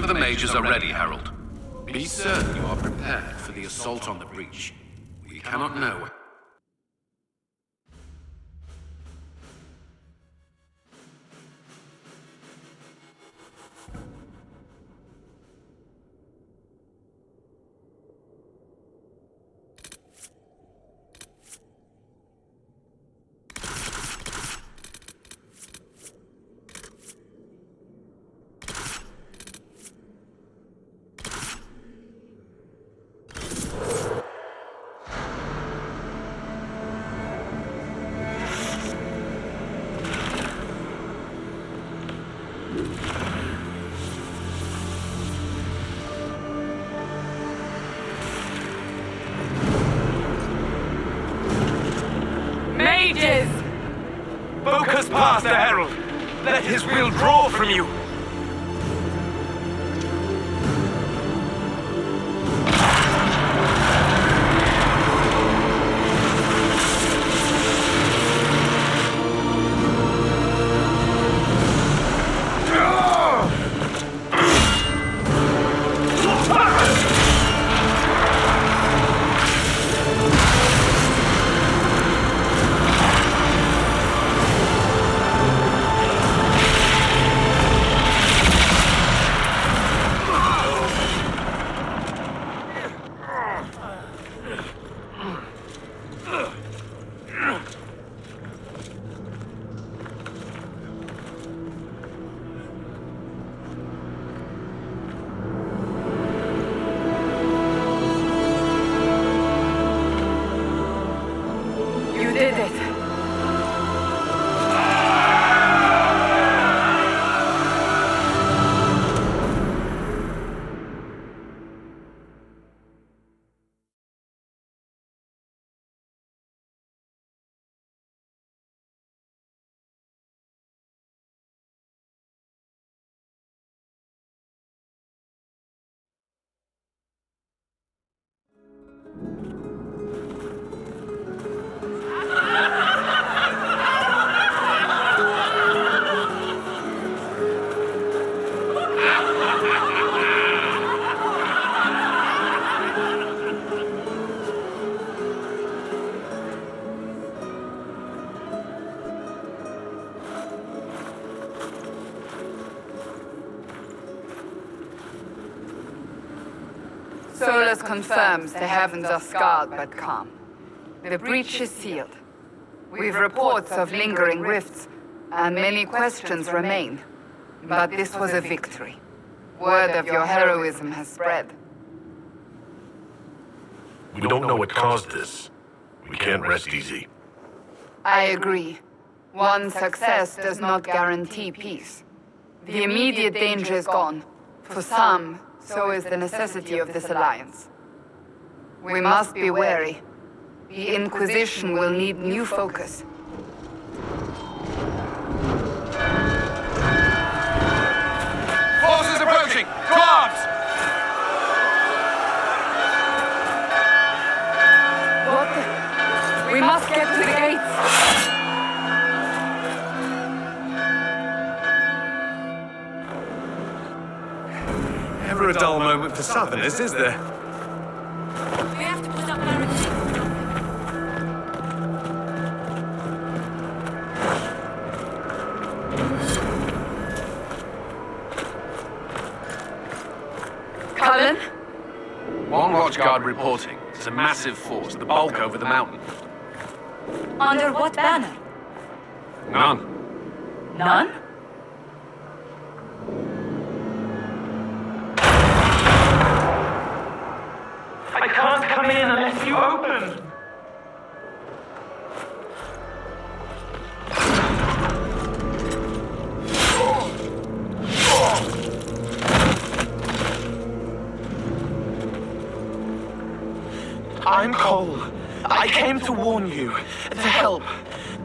of the mages are ready, Herald. Be certain you are prepared for the assault on the breach. We cannot know. Focus past the Herald! Let his will draw from you! Solus confirms the heavens are scarred but calm. The breach is sealed. We've reports of lingering rifts, and many questions remain. But this was a victory. Word of your heroism has spread. We don't know what caused this. We can't rest easy. I agree. One success does not guarantee peace. The immediate danger is gone. For some, so is the necessity of this alliance. We must be wary. The Inquisition will need new focus. Forces approaching! To arms! What the? We must get to the gates! Never a dull moment for Southerners, is there? We have to put up barricades. Cullen? One watchguard reporting. There's a massive force, the bulk over the mountain. Under what banner? None. None? I can't come in unless you open! I'm Cole. I came to warn you, to help.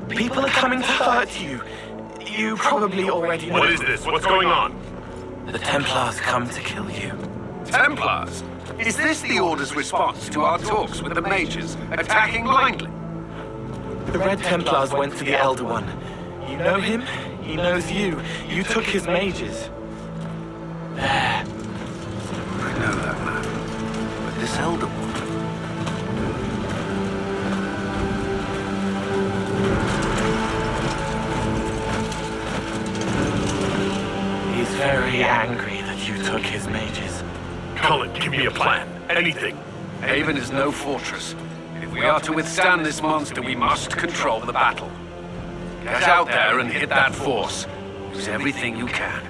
People are coming to hurt you. You probably already know. What is this? What's going on? The Templars come to kill you. Templars? Is this the Order's response to our talks with the mages, attacking blindly? The Red Templars went to the Elder One. You know him? He knows you. You took his mages. There. very angry that you took his mages. Cullen, give me a plan. Anything. Haven is no fortress. If we are to withstand this monster, we must control the battle. Get out there and hit that force. Use everything you can.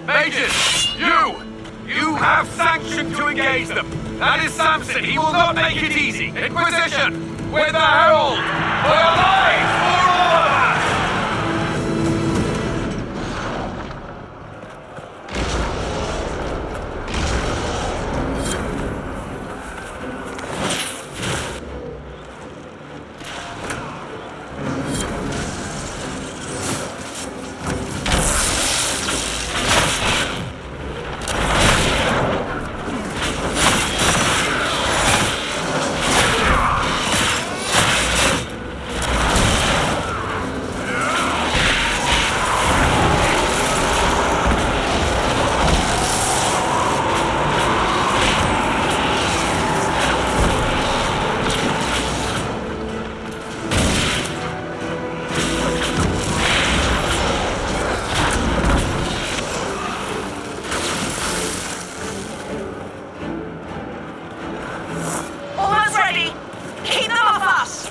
Mages! You! You have sanction to engage them! That is Samson! He will not make it easy! Inquisition! With the Herald! For your lives! For all of us!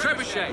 trebuchet!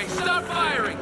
Start firing!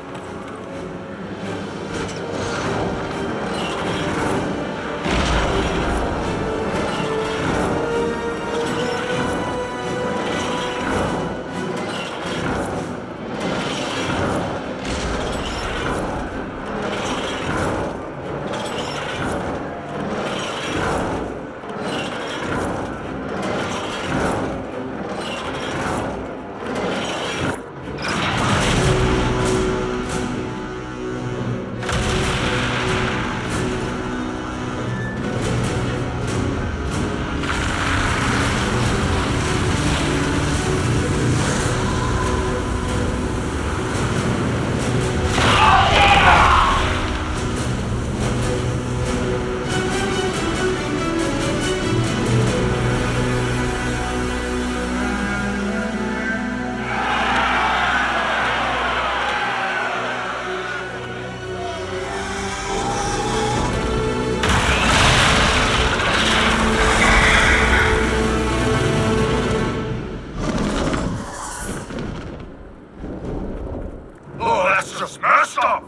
Oh, that's just messed up!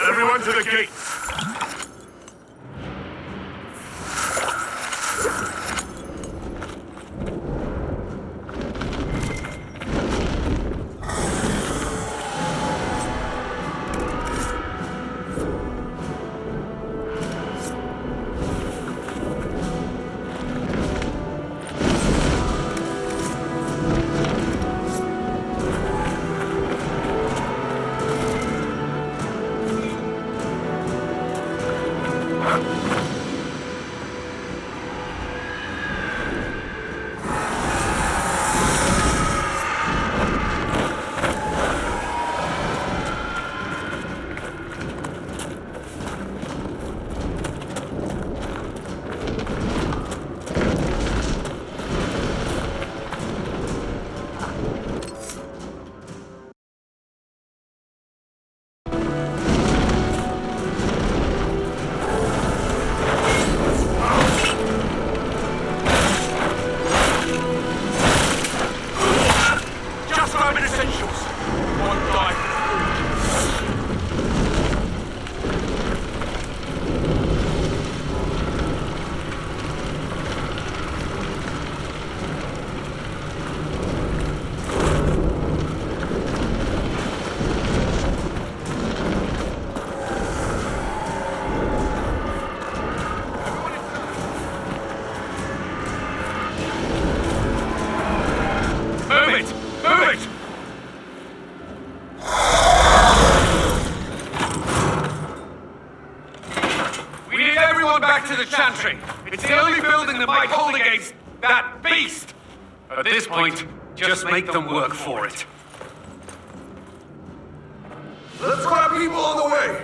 Everyone to the gate! It's the only building that might hold against that beast! At this point, just make them work for it. Let's grab people on the way!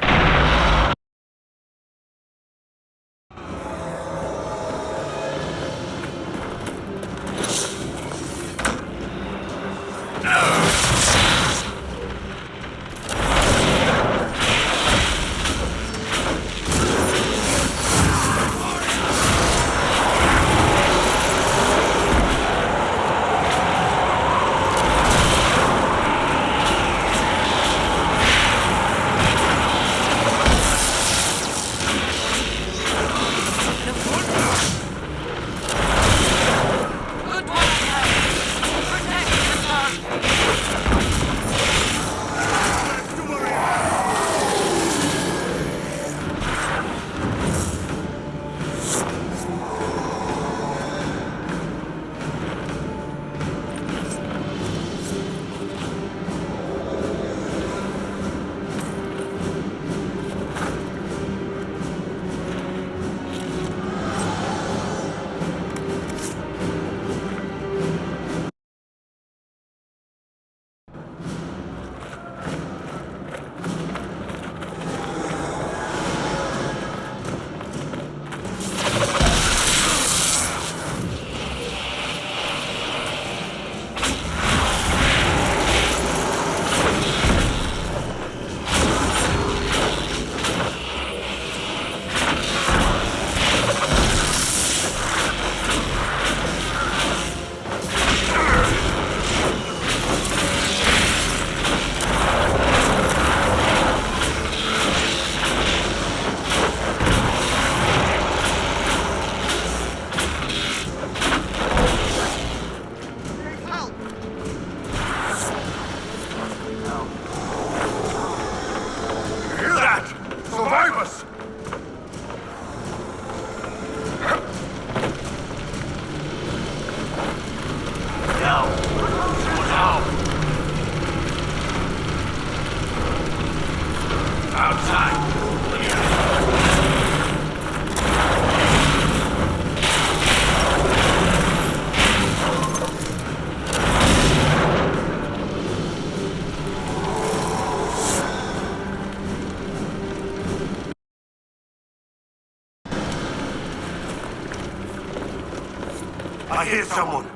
hear someone.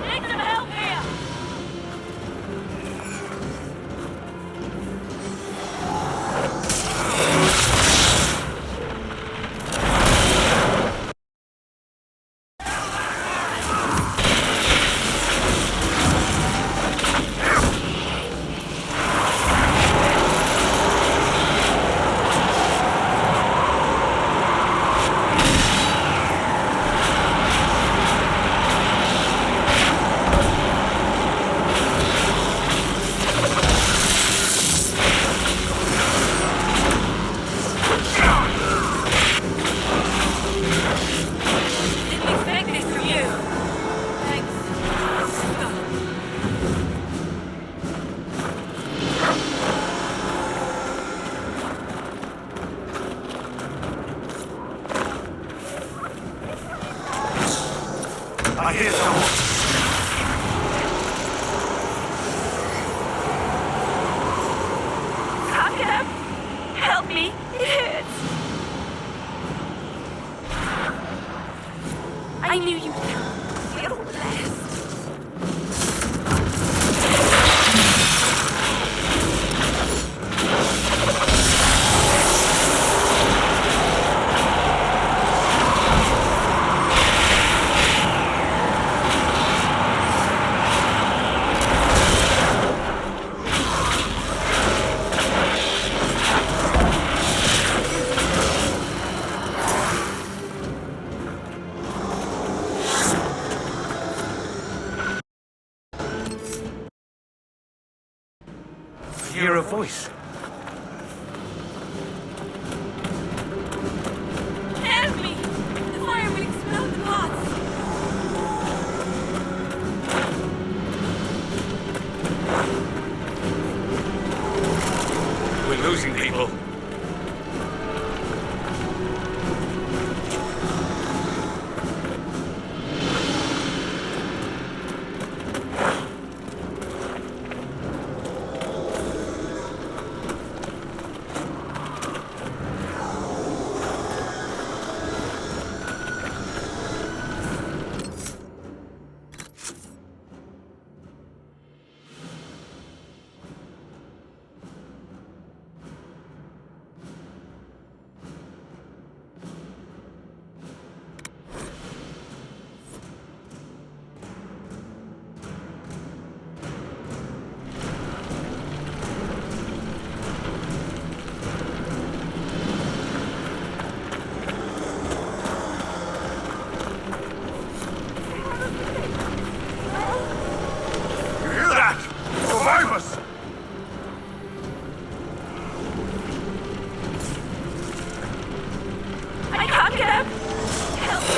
Need some help here! Didn't expect this from you. Thanks. I hear someone. Can't get up! Help me! It hurts! I knew you'd feel blessed. I hear a voice. Help me! The fire will explode the pots! We're losing people. You hear that? Survivors! I can't get up! Help me!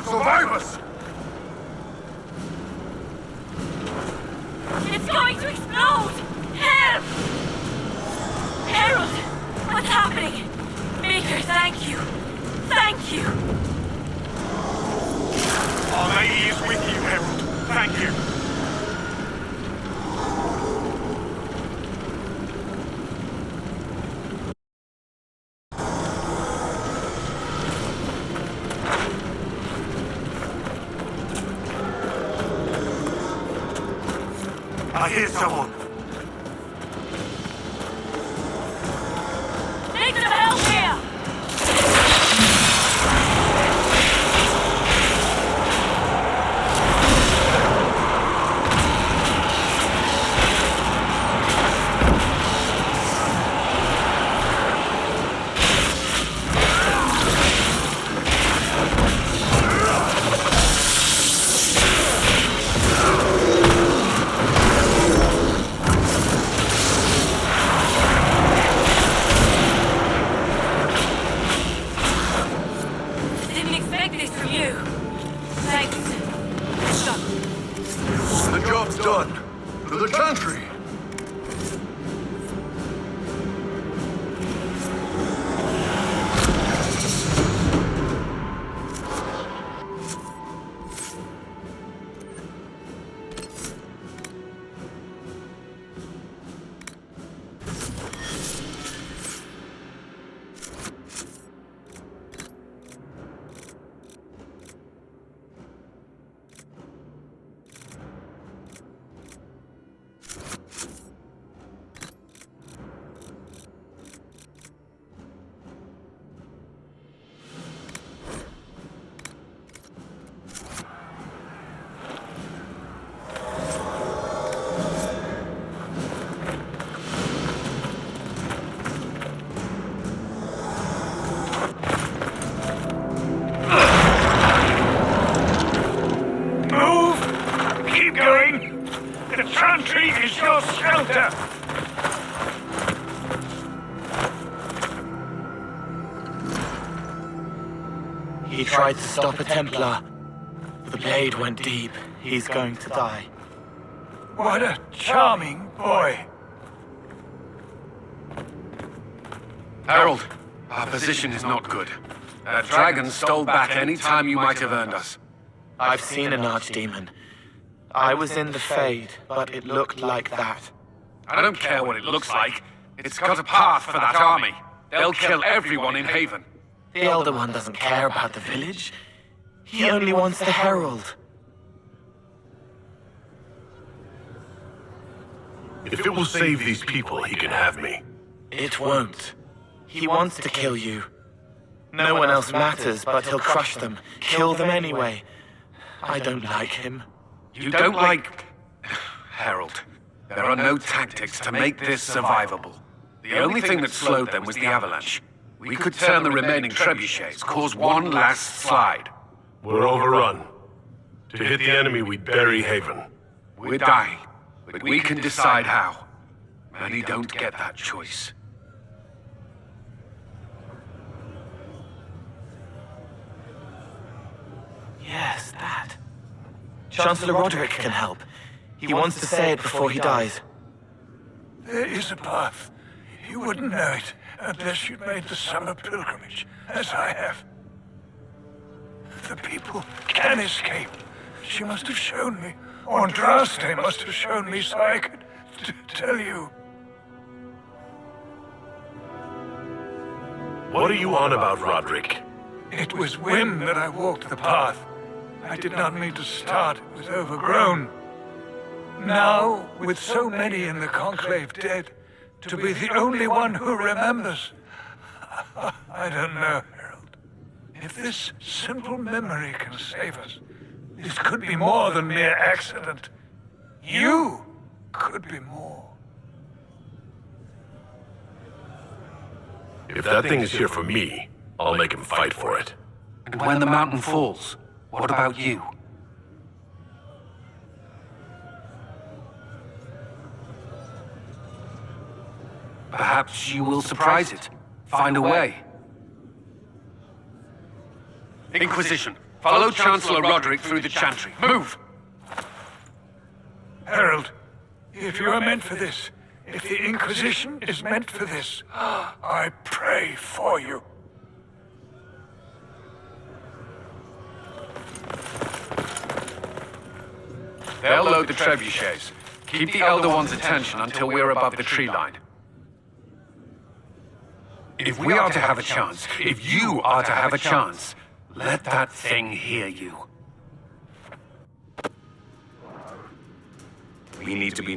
Survivors! It's going to explode! Help! Harold! What's happening? Maker, thank you! Thank you! Our Lady is with you, Harold. Thank you. I hear someone. Need some help here! Didn't expect this from you. Thanks. Stop. The job's done. To the chantry. Keep going! The chantry is your shelter! He tried to stop a Templar. The blade went deep. He's going to die. What a charming boy! Harold, our position is not good. That dragon stole back any time you might have earned us. I've seen an archdemon. I was in the Fade, but it looked like that. I don't care what it looks like. It's got a path for that army. They'll kill everyone in Haven. The Elder One doesn't care about the village. He only wants the Herald. If it will save these people, he can have me. It won't. He wants to kill you. No one else matters, but he'll crush them, kill them anyway. I don't like him. You don't like... Harold, there are no tactics to make this survivable. The only thing that slowed them was the avalanche. We could turn the remaining trebuchets, cause one last slide. We're overrun. To hit the enemy, we'd bury Haven. We're dying, but we can decide how. Many don't get that choice. Yes, that. Chancellor Roderick can help. He wants to say it before he dies. There is a path. You wouldn't know it unless you'd made the summer pilgrimage, as I have. The people can escape. She must have shown me. Or Andraste must have shown me so I could tell you. What are you on about, Roderick? It was whim that I walked the path. I did not mean to start. It was overgrown. Now, with so many in the Conclave dead, to be the only one who remembers. I don't know, Harold. If this simple memory can save us, this could be more than mere accident. You could be more. If that thing is here for me, I'll make him fight for it. And when the mountain falls, what about you? Perhaps you will surprise it. Find a way. Inquisition, follow Chancellor Roderick through the chantry. Move! Harold, if you are meant for this, if the Inquisition is meant for this, I pray for you. They'll load the trebuchets. Keep the Elder One's attention until we're above the tree line. If we are to have a chance, if you are to have a chance, let that thing hear you. We need to be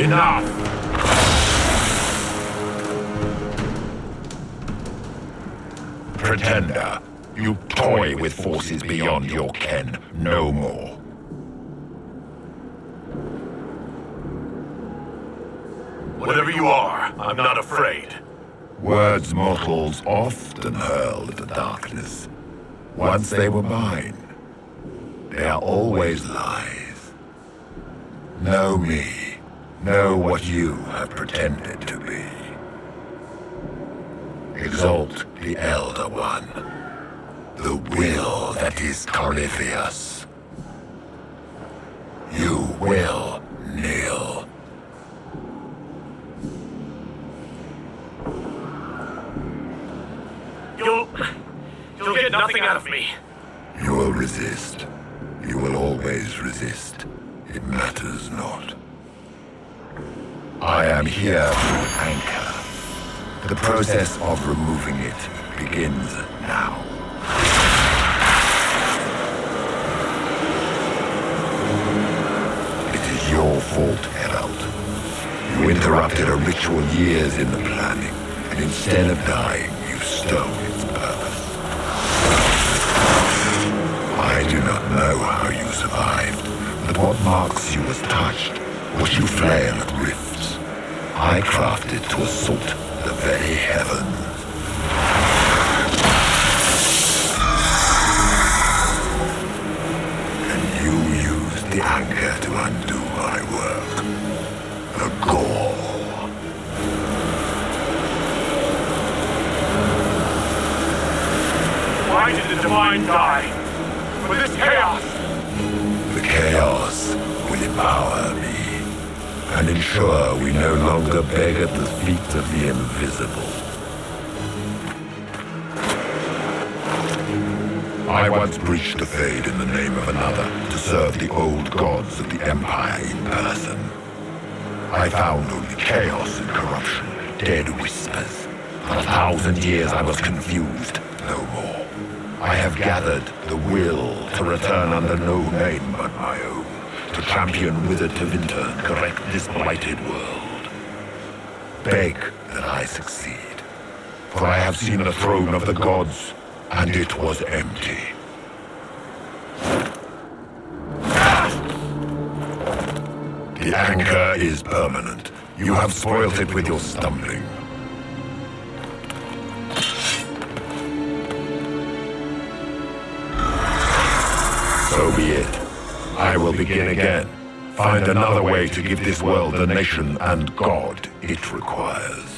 Enough! Pretender, you toy with forces beyond your ken, no more. Whatever you are, I'm not afraid. Words mortals often hurl at the darkness. Once they were mine. They are always lies. Know me. Know what you have pretended to be. Exalt the Elder One. The will that is Corypheus. You will kneel. You'll get nothing out of me. You will resist. You will always resist. It matters not. I am here to anchor. The process of removing it begins now. It is your fault, Herald. You interrupted a ritual years in the planning, and instead of dying, you stole its purpose. I do not know how you survived, but what marks you as touched, what you flail at rifts. I crafted to assault the very heavens. And you used the anchor to undo my work. The gall. Why did the Divine die? For this chaos! The chaos will empower me and ensure we no longer beg at the feet of the invisible. I once breached the Fade in the name of another to serve the old gods of the Empire in person. I found only chaos and corruption, dead whispers. For 1,000 years I was confused, no more. I have gathered the will to return under no name but my own, to champion Wither to Winter and correct this blighted world. Beg that I succeed, for I have seen the throne of the gods, and it was empty. The anchor is permanent. You have spoilt it with your stumbling. So be it. I will begin again. Find another way to give this world the nation and God it requires.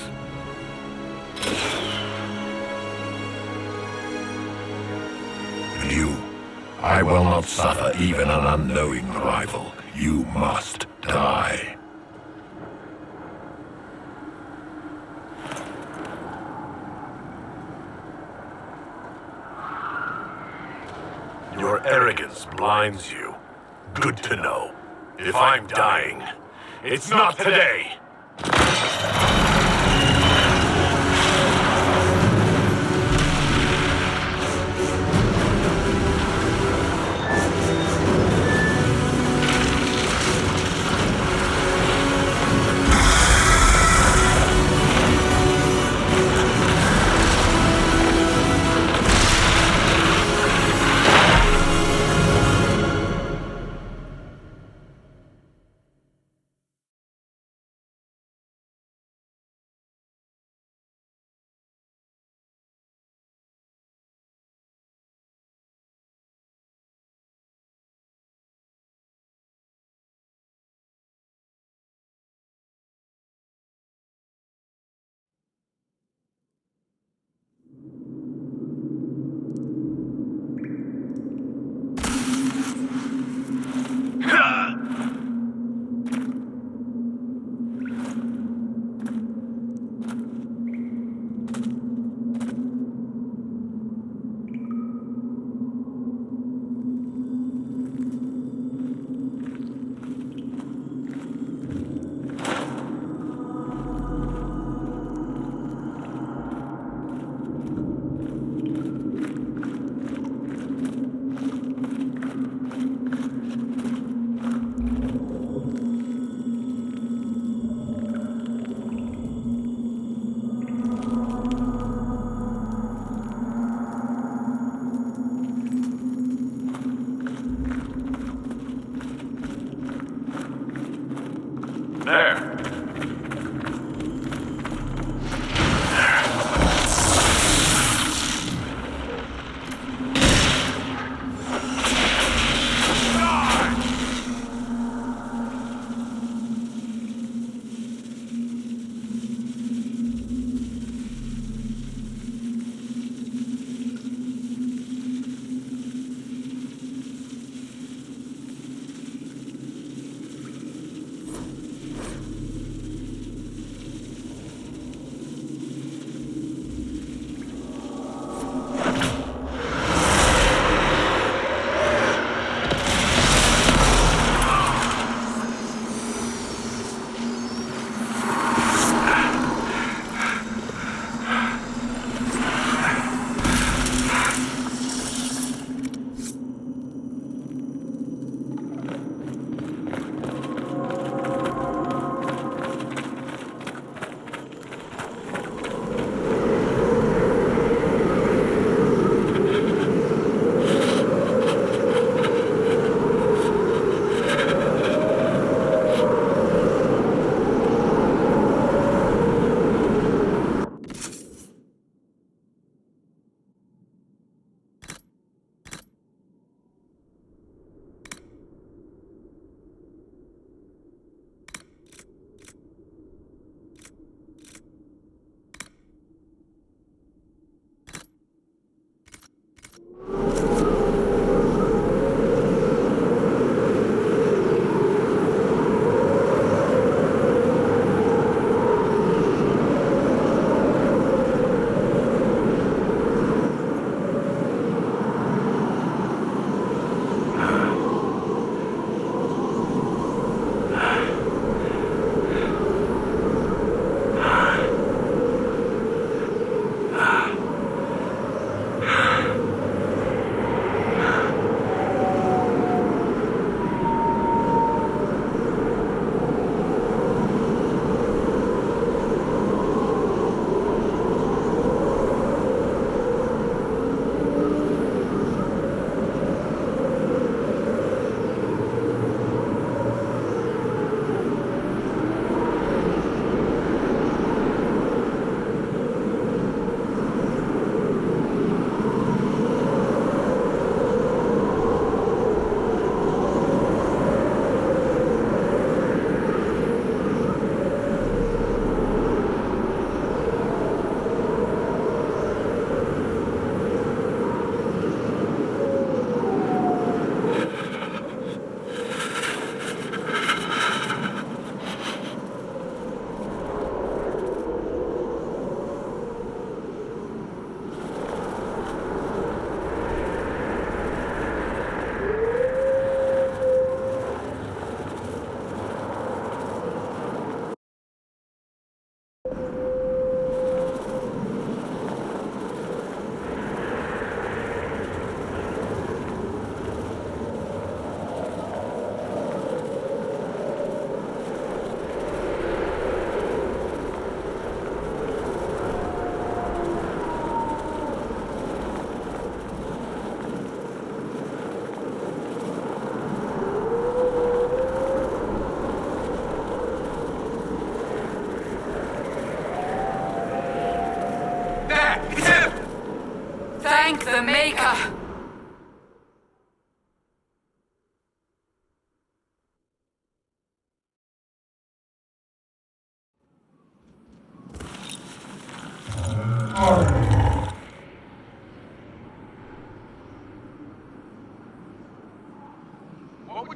And you, I will not suffer even an unknowing rival. You must die. Your arrogance blinds you. Good to know. If I'm dying, it's not today! There.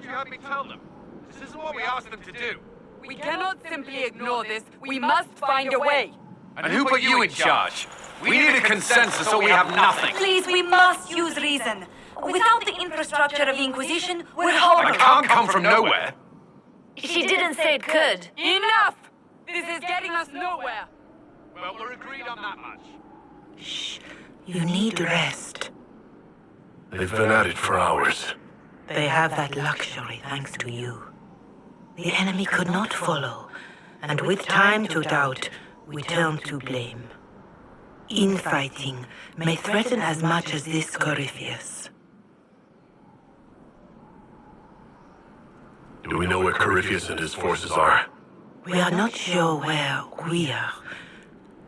don't you help me tell them? This isn't what we asked them to do. We cannot simply ignore this. We must find a way. And who put you in charge? We need a consensus or we have nothing. Please, we must use reason. Without the infrastructure of the Inquisition, we're It horrible. can't come from nowhere. She didn't say it could. Enough! This is getting us nowhere. Well, we're agreed on that much. Shh. You need rest. They've been at it for hours. They have that luxury thanks to you. The enemy could not follow, and with time to doubt, we turn to blame. Infighting may threaten as much as this Corypheus. Do we know where Corypheus and his forces are? We are not sure where we are,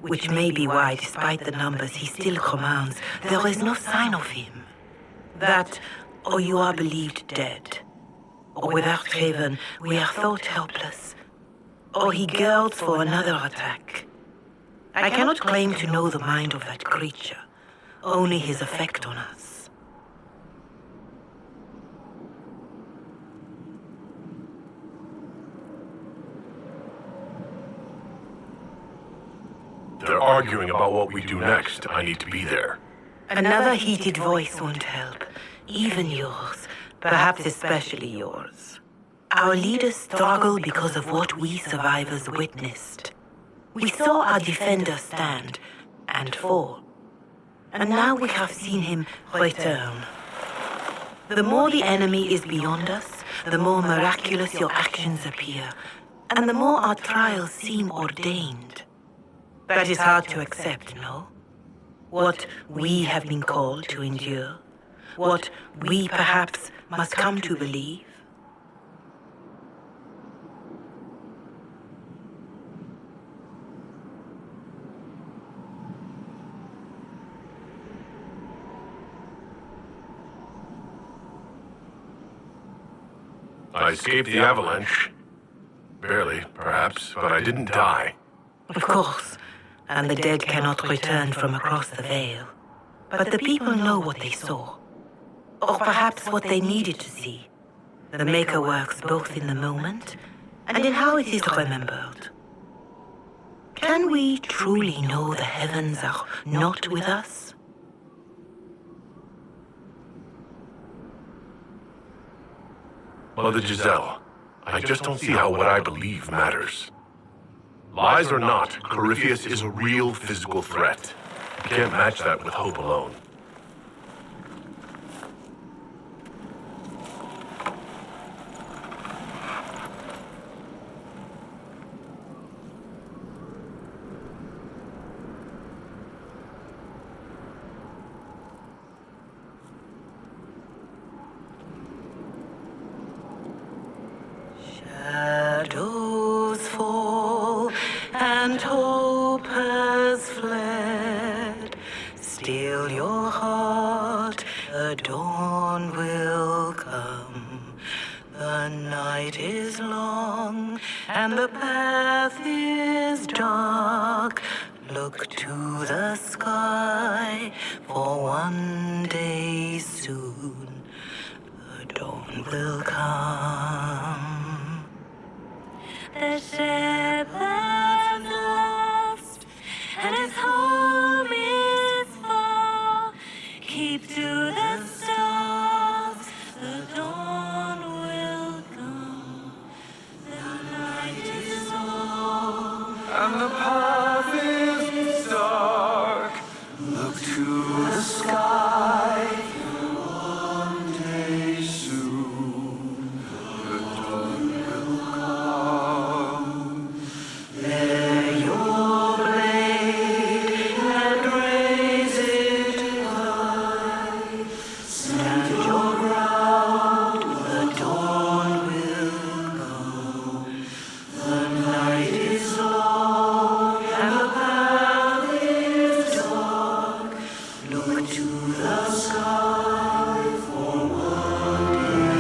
which may be why, despite the numbers he still commands, there is no sign of him. That, or you are believed dead, or without Haven, we are thought helpless, or he girds for another attack. I cannot claim to know the mind of that creature, only his effect on us. They're arguing about what we do next. I need to be there. Another heated voice won't help, even yours, perhaps especially yours. Our leaders struggle because of what we survivors witnessed. We saw our defender stand and fall, and now we have seen him return. The more the enemy is beyond us, the more miraculous your actions appear, and the more our trials seem ordained. That is hard to accept, no? What we have been called to endure, what we perhaps must come to believe. I escaped the avalanche. Barely, perhaps, but I didn't die. Of course, and the dead cannot return from across the veil. But the people know what they saw, or perhaps what they needed to see. The Maker works both in the moment and in how it is remembered. Can we truly know the heavens are not with us? Mother Giselle, I just don't see how what I believe matters. Lies or not, Corypheus is a real physical threat. You can't match that with hope alone. Shadows fall and hope has fled. Still your heart, the dawn will come. The night is long and the path is dark. Look to the sky, for one day soon the dawn will come. The shepherd's lost, and his home is far. Keep to the stars, the dawn will come. The night is long, And the path is dark. Look to the sky. One day soon, the dawn will come. Bear your blade and raise it high. Stand your ground, the dawn will come. The night is long and the path is dark. Look to the sky for one day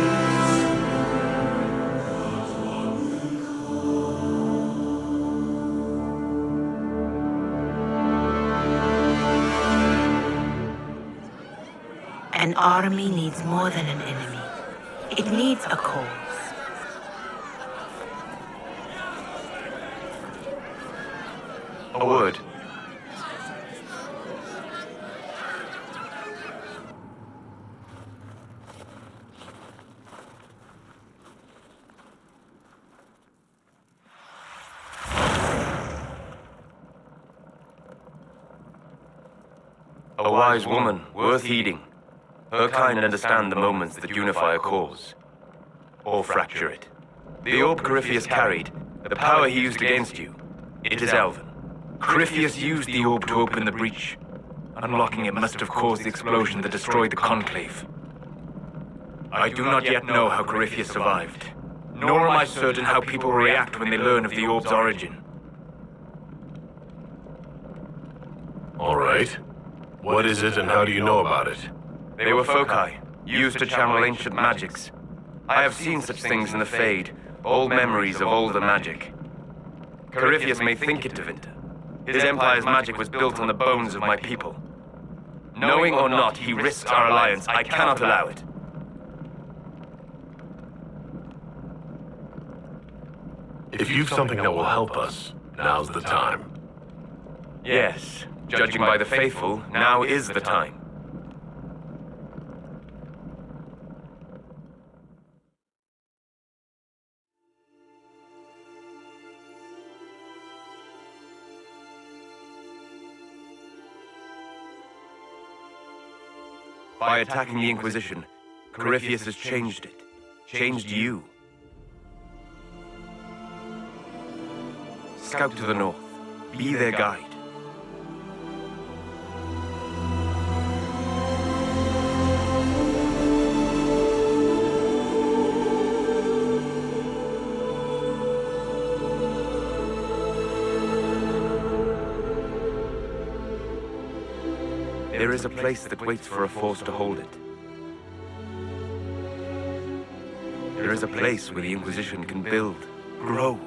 An army needs more than an enemy. It needs a cause. A word. A wise woman, worth heeding. Her kind understand the moments that unify a cause, or fracture it. The orb Corypheus carried, the power he used against you, it is elven. Corypheus used the orb to open the breach. Unlocking it must have caused the explosion that destroyed the Conclave. I do not yet know how Corypheus survived, nor am I certain how people react when they learn of the orb's origin. All right. What is it and how do you know about it? They were foci, used to channel ancient magics. I have seen such things in the Fade, old memories of older magic. Corypheus may think it Tevinter. His empire's magic was built on the bones of my people. Knowing or not, he risks our alliance. I cannot allow it. If you've something that will help us, now's the time. Yes, judging by the faithful, now is the time. By attacking the Inquisition, Corypheus has changed it. Changed you. Scout to the north. Be their guide. There is a place that waits for a force to hold it. There is a place where the Inquisition can build, grow.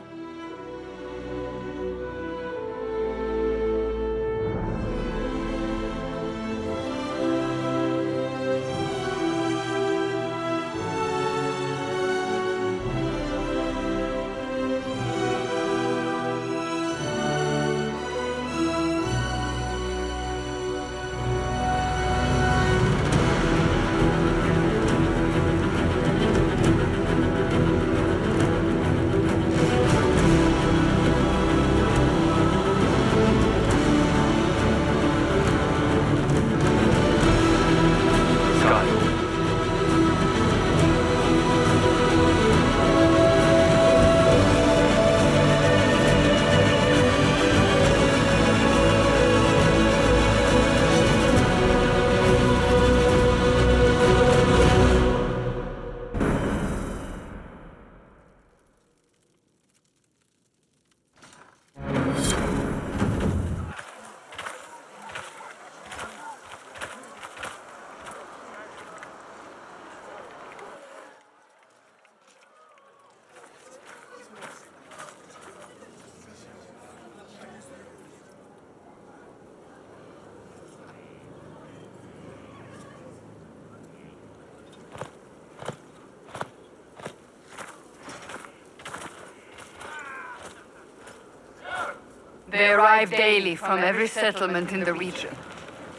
They arrive daily from every settlement in the region.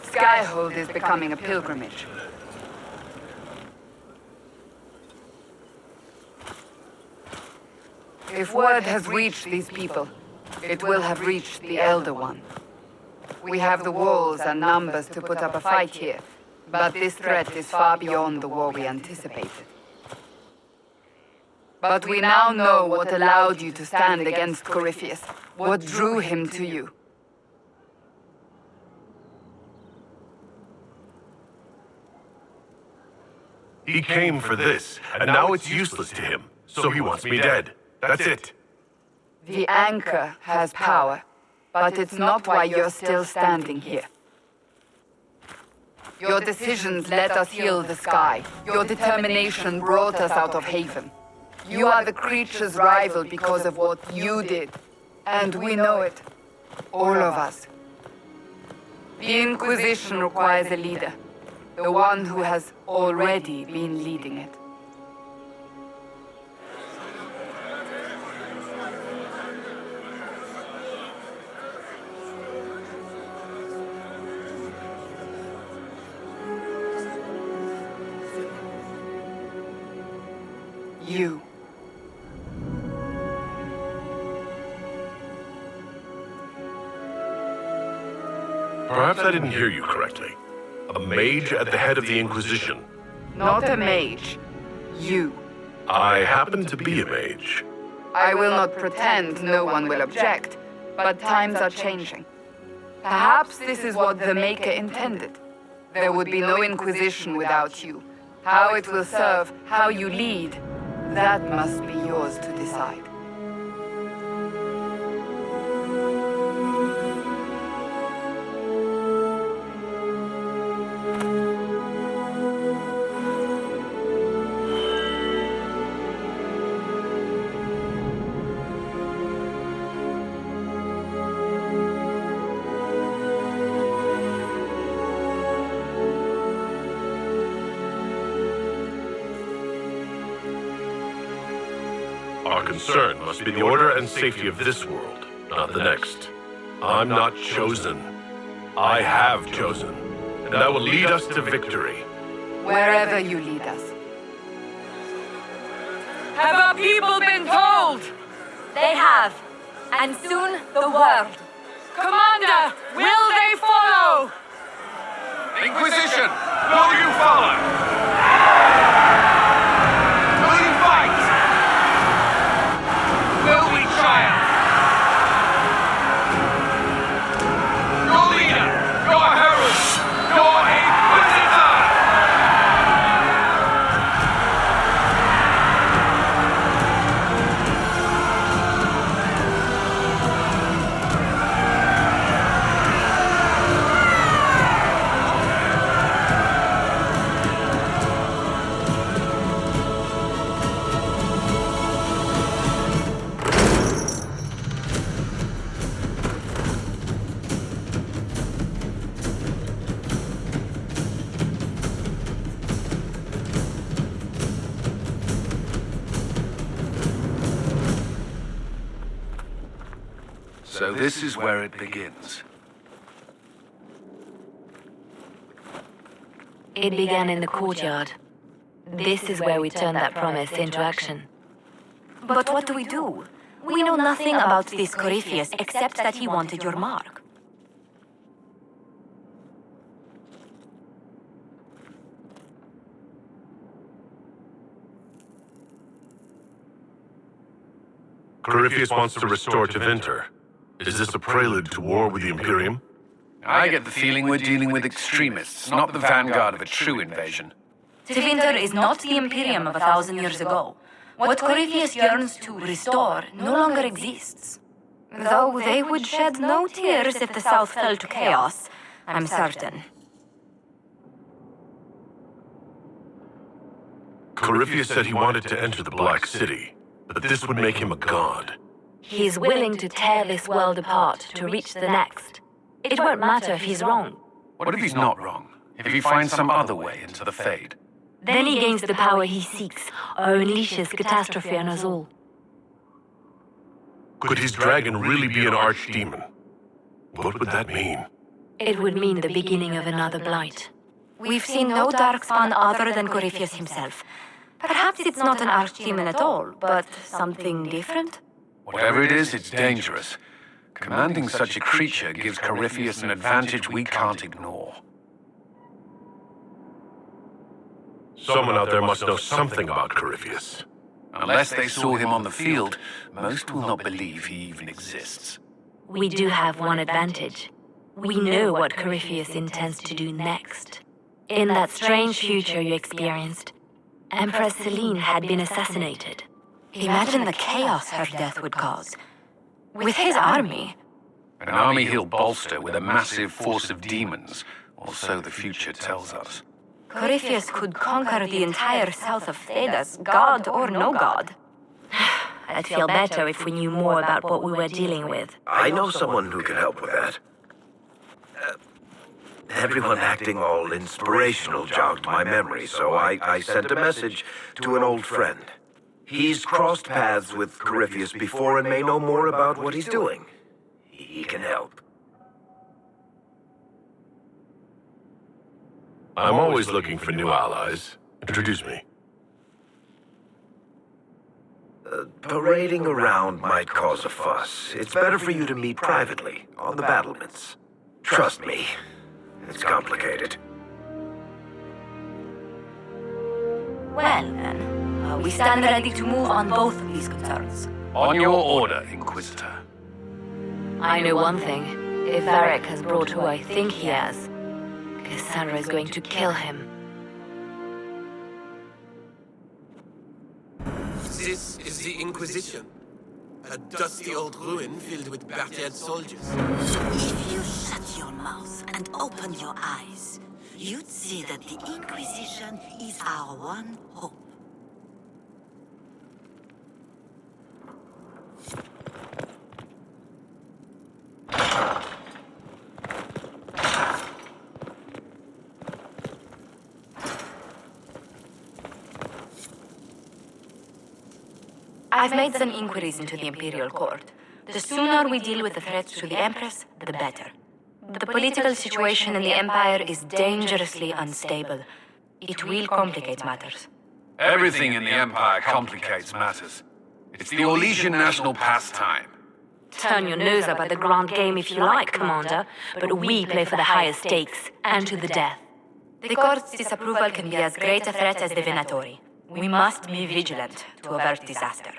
Skyhold is becoming a pilgrimage. If word has reached these people, it will have reached the Elder One. We have the walls and numbers to put up a fight here, but this threat is far beyond the war we anticipated. But we now know what allowed you to stand against Corypheus, what drew him to you. He came for this, and now it's useless to him, so he wants me dead. That's it. The anchor has power, but it's not why you're still standing here. Your decisions let us heal the sky. Your determination brought us out of Haven. You are the creature's rival because of what you did. And we know it. All of us. The Inquisition requires a leader. The one who has already been leading it. You. Perhaps I didn't hear you correctly. A mage at the head of the Inquisition. Not a mage. You. I happen to be a mage. I will not pretend no one will object, but times are changing. Perhaps this is what the Maker intended. There would be no Inquisition without you. How it will serve, how you lead, that must be yours to decide. Our concern must be the order and safety of this world, not the next. I'm not chosen. I have chosen, and I will lead us to victory. Wherever you lead us. Have our people been told? They have. And soon the world. Commander, will they follow? Inquisition, will you follow? Will you fight? Will we triumph? Your leader, your herald, your Inquisitor! So this is where it begins. It began in the courtyard. This is where we turn that promise into action. But what do we do? We know nothing about this Corypheus except that he wanted your mark. Corypheus wants to restore Tevinter. Is this a prelude to war with the Imperium? I get the feeling we're dealing with extremists, not the vanguard of a true invasion. Tevinter is not the Imperium of 1,000 years ago. What Corypheus yearns to restore no longer exists. Though they would shed no tears if the South fell to chaos, I'm certain. Corypheus said he wanted to enter the Black City, but this would make him a god. He's willing to tear this world apart to reach the next. It won't matter if he's wrong. What if he's not wrong? If he finds some other way into the Fade? Then he gains the power he seeks, or unleashes catastrophe on us all. Could his dragon really be an archdemon? What would that mean? It would mean the beginning of another blight. We've seen no darkspawn other than Corypheus himself. Perhaps it's not an archdemon at all, but something different? Whatever it is, it's dangerous. Commanding such a creature gives Corypheus an advantage we can't ignore. Someone out there must know something about Corypheus. Unless they saw him on the field, most will not believe he even exists. We do have one advantage. We know what Corypheus intends to do next. In that strange future you experienced, Empress Selene had been assassinated. Imagine the chaos her death would cause. With his army. An army he'll bolster with a massive force of demons, or so the future tells us. Corypheus could conquer the entire south of Thedas, god or no god. I'd feel better if we knew more about what we were dealing with. I know someone who can help with that. Everyone acting all inspirational jogged my memory, so I sent a message to an old friend. He's crossed paths with Corypheus before and may know more about what he's doing. He can help. I'm always looking for new allies. Introduce me. Parading around might cause a fuss. It's better for you to meet privately, on the battlements. Trust me, it's complicated. Well, then, we stand ready to move on both of these concerns. On your order, Inquisitor. I know one thing. If Varric has brought who I think he has, Cassandra is going to kill him. This is the Inquisition. A dusty old ruin filled with battered soldiers. If you shut your mouth and open your eyes, you'd see that the Inquisition is our one hope. I've made some inquiries into the Imperial Court. The sooner we deal with the threats to the Empress, the better. The political situation in the Empire is dangerously unstable. It will complicate matters. Everything in the Empire complicates matters. It's the Orlesian national pastime. Turn your nose up at the grand game if you like, Commander, but we play for the highest stakes, and to the death. The Court's disapproval can be as great a threat as the Venatori. We must be vigilant to avert disaster.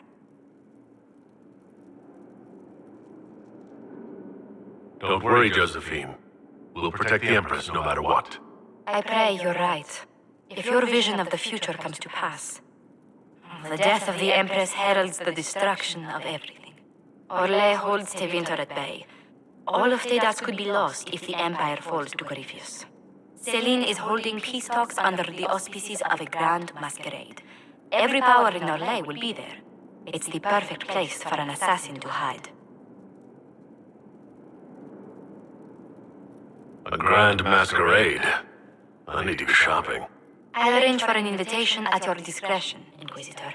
Don't worry, Josephine. We'll protect the Empress no matter what. I pray you're right. If your vision of the future comes to pass, the death of the Empress heralds the destruction of everything. Orlais holds Tevinter at bay. All of Tedas could be lost if the Empire falls to Corypheus. Celine is holding peace talks under the auspices of a grand masquerade. Every power in Orlais will be there. It's the perfect place for an assassin to hide. A grand masquerade. I need to go shopping. I'll arrange for an invitation at your discretion, Inquisitor.